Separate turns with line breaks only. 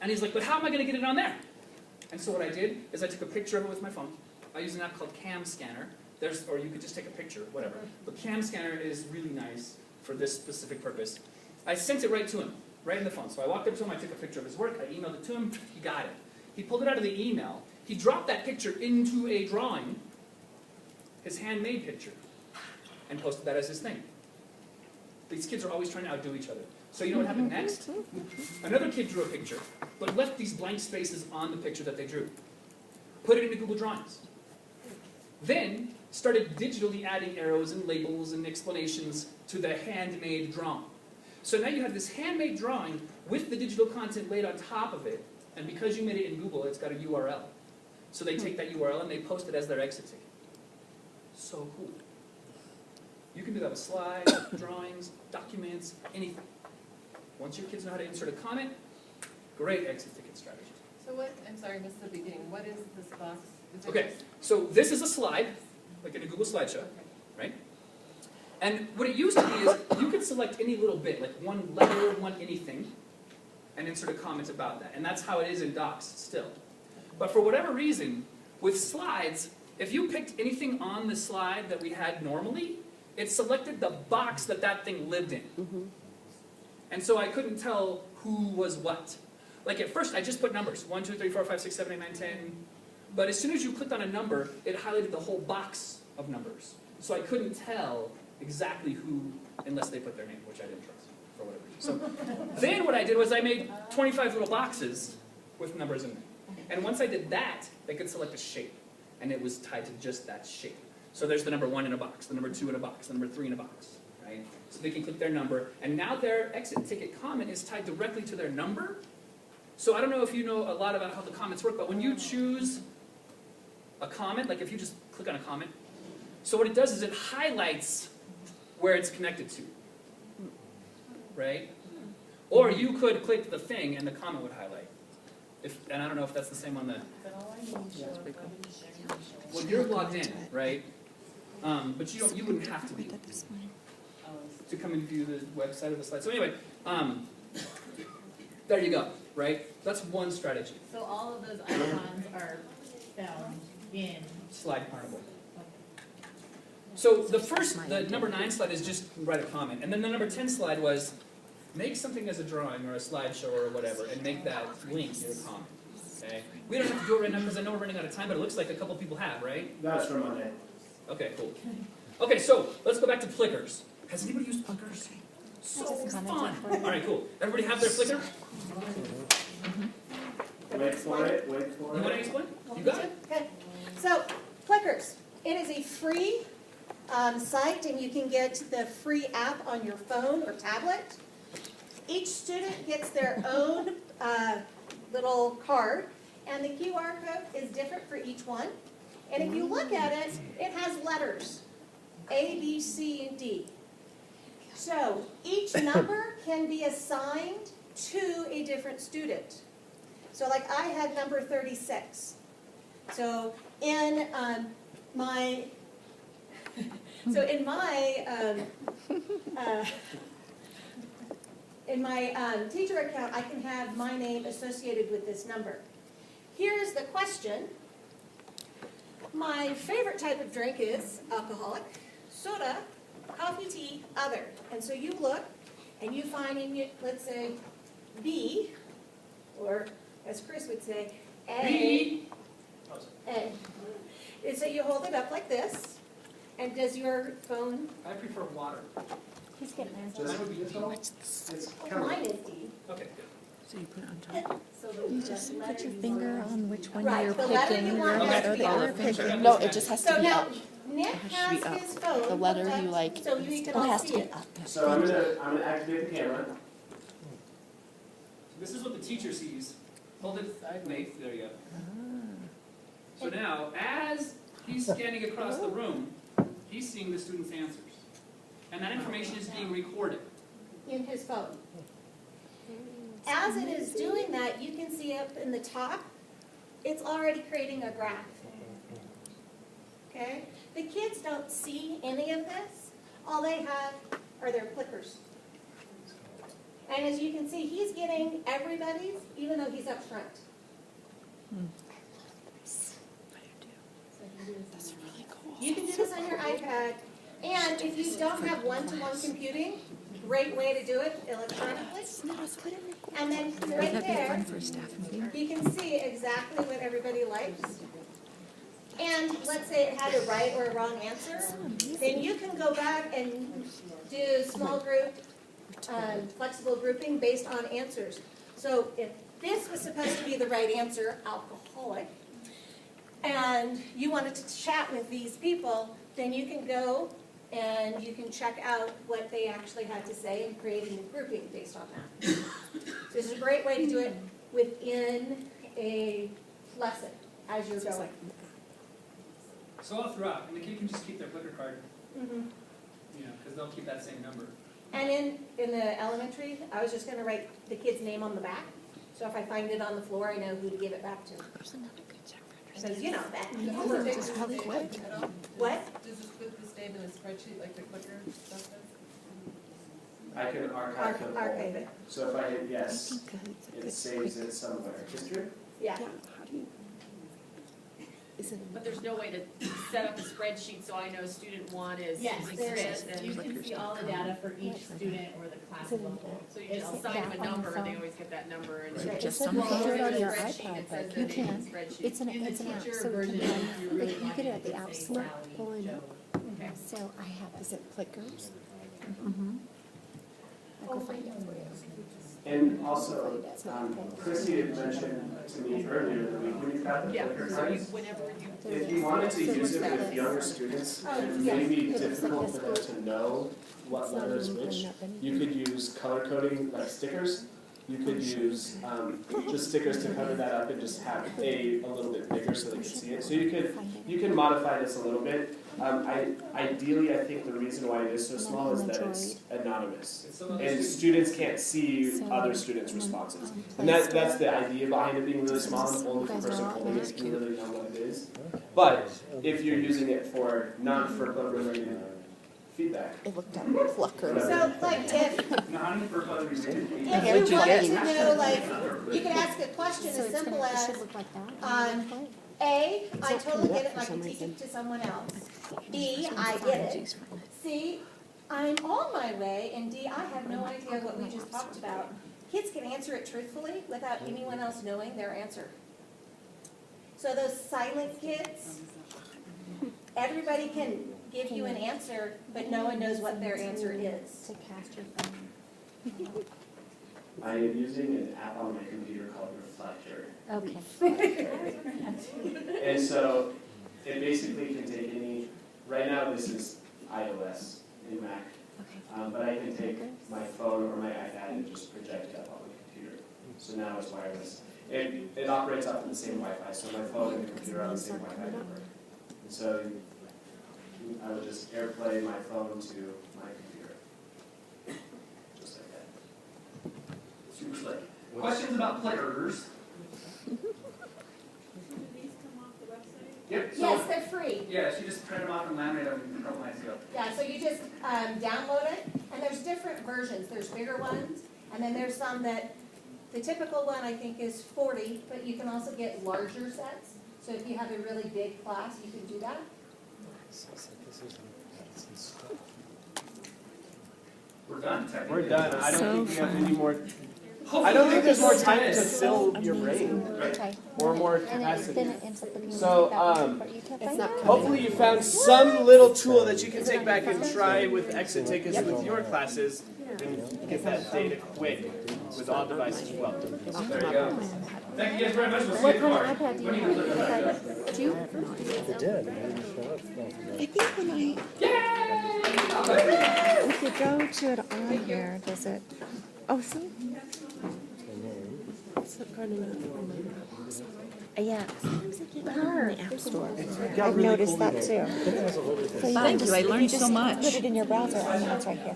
And he's like, but how am I going to get it on there? And so what I did is I took a picture of it with my phone. I use an app called Cam Scanner. Or you could just take a picture, whatever. But Cam Scanner is really nice for this specific purpose. I sent it right to him, right in the phone. So I walked up to him, I took a picture of his work, I emailed it to him, he got it. He pulled it out of the email, he dropped that picture into a drawing, his handmade picture, and posted that as his thing. These kids are always trying to outdo each other. So you know what happened next? Another kid drew a picture, but left these blank spaces on the picture that they drew. Put it into Google Drawings. Then started digitally adding arrows and labels and explanations to the handmade drawing. So now you have this handmade drawing with the digital content laid on top of it, and because you made it in Google, it's got a URL. So they take that URL and they post it as their exit ticket. So cool. You can do that with slides, drawings, documents, anything. Once your kids know how to insert a comment, great exit ticket strategy.
So what, I'm sorry, I missed the beginning. What is this box? Is it
Okay, so this is a slide, like in a Google slideshow, right? And what it used to be is you could select any little bit, like one letter, one anything, and insert a comment about that. And that's how it is in Docs still. But for whatever reason, with slides, if you picked anything on the slide that we had normally, it selected the box that that thing lived in. And so I couldn't tell who was what. Like at first, I just put numbers, 1, 2, 3, 4, 5, 6, 7, 8, 9, 10. But as soon as you clicked on a number, it highlighted the whole box of numbers. So I couldn't tell exactly who, unless they put their name, which I didn't trust, for whatever reason. So then what I did was I made 25 little boxes with numbers in them. And once I did that, they could select a shape. And it was tied to just that shape. So there's the number 1 in a box, the number 2 in a box, the number 3 in a box, right? So they can click their number, and now their exit ticket comment is tied directly to their number. So I don't know if you know a lot about how the comments work, but when you choose a comment, like if you just click on a comment, so what it does is it highlights where it's connected to, right? Or you could click the thing and the comment would highlight. And I don't know if that's the same on the... Well, you're logged in, right? But you wouldn't have to be to come and view the website or the slide. So anyway, there you go, right? That's one strategy.
So all of those icons are found in
Slide Carnival. So the number 9 slide is just write a comment. And then the number 10 slide was make something as a drawing or a slideshow or whatever and make that link your comment. Okay? We don't have to do it right now because I know we're running out of time, but it looks like a couple people have, right?
That's for Monday.
Okay, cool. Okay, so let's go back to Flickrs. Has anybody used Flickrs? So fun. All right, cool. Everybody have their Flickr?
Wait for it, wait for
You want to
it.
explain? You got it?
Okay. So, Flickrs. It is a free site, and you can get the free app on your phone or tablet. Each student gets their own little card, and the QR code is different for each one. And if you look at it, it has letters, A, B, C, and D. So each number can be assigned to a different student. So like I had number 36. So in my teacher account, I can have my name associated with this number. Here's the question. My favorite type of drink is alcoholic, soda, coffee, tea, other. And so you look and you find in, let's say, B, or as Chris would say, A.
B.
A. And so you hold it up like this. And does your phone?
I prefer water.
He's getting there.
Mine would be D.
It's
Oh,
kind of,
mine is D.
Okay, good.
So you put it on top.
So the
You just put your finger on which one
Right,
you're
the letter
picking,
you want
your
has
or
to be
the other
up.
picking. No, it just has to
So
be
now,
up.
Nick
It has to
has
be up.
his phone.
The letter
hooked
you
up
like,
So you can
it
all
has
see
to be
it.
up.
so I'm gonna activate the camera.
This is what the teacher sees. Hold it, Nate, there you go. So now, as he's scanning across the room, he's seeing the student's answers. And that information is being recorded.
In his phone. As it is doing that, you can see up in the top, it's already creating a graph. Okay? The kids don't see any of this. All they have are their clickers. And as you can see, he's getting everybody's, even though he's up front.
That's really cool.
You can do this on your iPad, and if you don't have one-to-one computing, great way to do it electronically. And then right
That'd be
there,
fun for a staff meeting.
you can see exactly what everybody likes. And let's say it had a right or a wrong answer, then you can go back and do small group, flexible grouping based on answers. So if this was supposed to be the right answer, alcoholic, and you wanted to chat with these people, then you can go and you can check out what they actually had to say and create a new grouping based on that. So this is a great way to do it within a lesson as you're going.
So all throughout, and the kid can just keep their Flickr card,
Mhm.
you know, because they'll keep that same number.
And in the elementary, I was just gonna write the kid's name on the back. So if I find it on the floor, I know who to give it back to.
There's another good job.
Because, you know, that.
Just really quick.
What?
Does this put the save in a spreadsheet like the clicker stuff does?
I can archive the
Archive
whole.
it,
So if I hit
I
yes,
think it's a
it
good
saves
quick.
it somewhere. History?
yeah.
How do you? Is it?
But there's no way to set up a spreadsheet so I know student one is
Yes,
like
there
this,
is.
and
You can see all the data for each student or the class level.
so you
It's
just assign them
that
a
on the
number, and they
phone?
always get that number, and
Right.
Just
It's
some
a-
you do it on your
spreadsheet,
iPad,
it says
but
that
you
it's
can.
a spreadsheet.
It's an
In the
app,
teacher
so
version,
you
you really
you
want
get it
it
at the
to
app
say
store.
Sally,
Pull in.
Joe.
Okay.
So I have. Is it Plickers? Mm-hmm. I'll go find it for you.
And also, Chrissy had mentioned to me earlier that when you've got the
Yeah,
Flickr
so
cards,
whenever you.
if you wanted to use it with younger students,
Oh,
it
yeah.
may be
It looks like
difficult
this
for them to know what
It's not
letter is
even
which.
pulling up anything.
You could use color coding like stickers. You could use just stickers to cover that up and just have a little bit bigger so they can see it. So you can modify this a little bit. Ideally, I think the reason why it is so small is that it's anonymous.
It's some other
And
students.
students can't see
So,
other students' responses. And
Play
that's
Store.
the idea behind it being really small, and only the
You guys
person
are all
holding it
back.
can really know what it is. But if you're using it for non-FERPA related feedback,
It looked up Plucker.
So like if
Non-FERPA related.
if you wanted to know, like, you could ask a question
So
as
it's
simple
gonna, it
as,
should look like that.
A, I
not
totally
coming up
get it,
for
and I
some
can teach
reason.
it to someone else. B, I get it. C, I'm on my way, and D, I have no idea what we just talked about. Kids can answer it truthfully without anyone else knowing their answer. So those silent kids, everybody can give you an answer, but no one knows what their answer is.
To cast your phone.
I am using an app on my computer called Reflector.
Okay.
And so it basically can take any, right now this is iOS in Mac,
Okay.
but I can take my phone or my iPad and just project it up on the computer. So now it's wireless. It operates off of the same Wi-Fi, so my phone and the computer are on the same Wi-Fi network. And so I would just AirPlay my phone to my computer. Just like that.
Super slick. Questions about Flickrs? Yep. So,
Yes, they're free.
yeah, she just printed them off and laminated them a couple nights ago.
Yeah, so you just download it, and there's different versions. There's bigger ones, and then there's some that, the typical one I think is 40, but you can also get larger sets. So if you have a really big class, you can do that.
We're done, technically.
We're done. I don't
So
think we have any more.
Hopefully
I don't think there's more
this
time to
is-
fill your brain
Okay.
or more
And then
capacity.
it ends up looking
So,
like that. But you can find out.
Hopefully you found some little tool that you can take back and try with exit tickets with your classes and get that data quick with all devices as well.
There you go. Thank you guys very much. We'll see you
What
tomorrow.
kind of iPad do you
When
have?
look at that?
iPad? Do you?
It did. I didn't show up.
I think when if you go to it on here, does it? Oh, see? Yeah. In the App Store. I've noticed that too. So
Thank
you, I learned so much. Put it in your browser, and then it's right here.